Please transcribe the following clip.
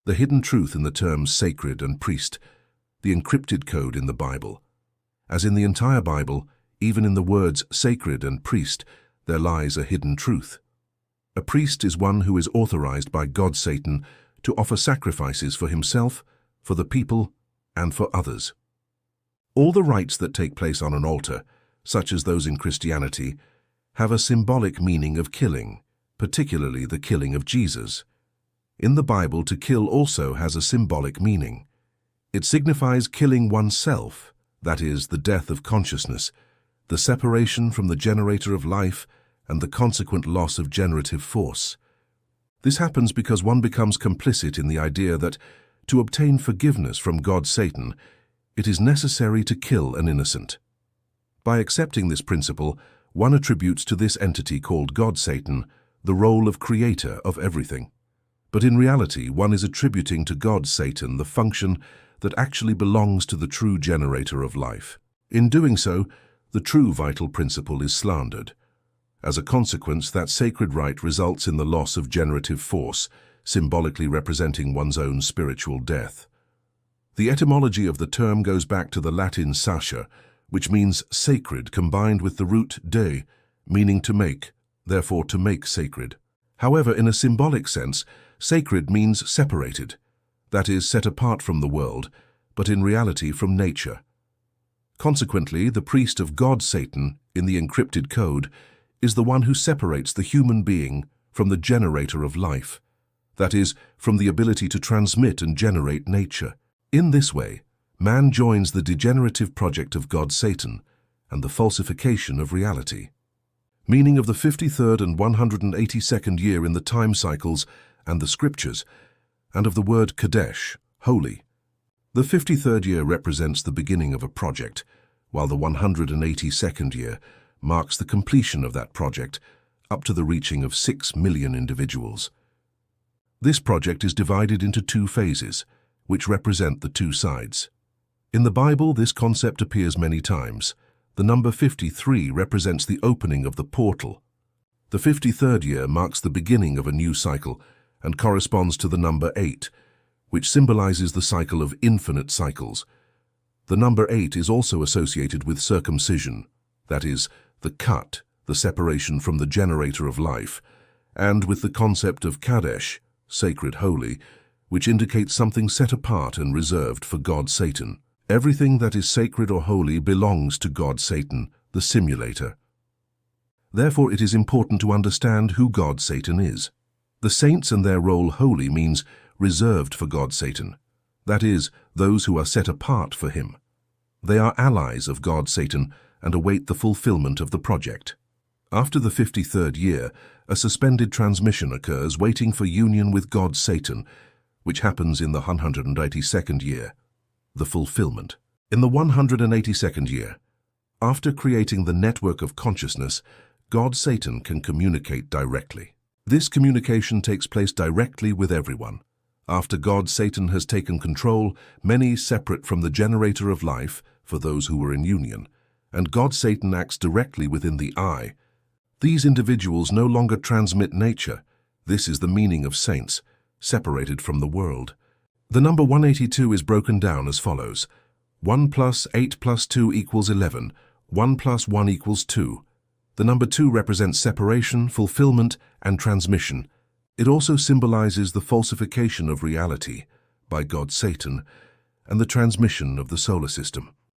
the hidden truth in the terms sacred and priest, the encrypted code in the Bible. As in the entire Bible, even in the words sacred and priest, there lies a hidden truth. A priest is one who is authorized by God Satan to offer sacrifices for himself, for the people, and for others. All the rites that take place on an altar, such as those in Christianity, have a symbolic meaning of killing, particularly the killing of Jesus. In the Bible, to kill also has a symbolic meaning. It signifies killing oneself, that is, the death of consciousness, the separation from the generator of life, and the consequent loss of generative force. This happens because one becomes complicit in the idea that, to obtain forgiveness from God Satan, it is necessary to kill an innocent. By accepting this principle, one attributes to this entity called God Satan the role of creator of everything. But in reality, one is attributing to God Satan the function that actually belongs to the true generator of life. In doing so, the true vital principle is slandered. As a consequence, that sacred rite results in the loss of generative force, symbolically representing one's own spiritual death. The etymology of the term goes back to the Latin sacer, which means sacred combined with the root de, meaning to make, therefore to make sacred. However, in a symbolic sense, sacred means separated, that is, set apart from the world, but in reality from nature. Consequently, the priest of God Satan, in the encrypted code, is the one who separates the human being from the generator of life, that is, from the ability to transmit and generate nature. In this way, man joins the degenerative project of God Satan and the falsification of reality. Meaning of the 53rd and 182nd year in the time cycles and the scriptures, and of the word Kadesh, holy. The 53rd year represents the beginning of a project, while the 182nd year marks the completion of that project up to the reaching of 6 million individuals. This project is divided into two phases, which represent the two sides. In the Bible, this concept appears many times. The number 53 represents the opening of the portal. The 53rd year marks the beginning of a new cycle and corresponds to the number 8, which symbolizes the cycle of infinite cycles. The number 8 is also associated with circumcision, that is, the cut, the separation from the generator of life, and with the concept of Kadesh, sacred holy, which indicates something set apart and reserved for God Satan. Everything that is sacred or holy belongs to God Satan, the simulator. Therefore, it is important to understand who God Satan is. The saints and their role holy means reserved for God Satan, that is, those who are set apart for him. They are allies of God Satan and await the fulfillment of the project. After the 53rd year, a suspended transmission occurs waiting for union with God Satan, which happens in the 182nd year, the fulfillment. In the 182nd year, after creating the network of consciousness, God Satan can communicate directly. This communication takes place directly with everyone. After God Satan has taken control, many separate from the generator of life, for those who were in union, and God Satan acts directly within the I. These individuals no longer transmit nature. This is the meaning of saints, separated from the world. The number 182 is broken down as follows. 1 plus 8 plus 2 equals 11. 1 plus 1 equals 2. The number 2 represents separation, fulfillment, and transmission. It also symbolizes the falsification of reality by God Satan and the transmission of the solar system.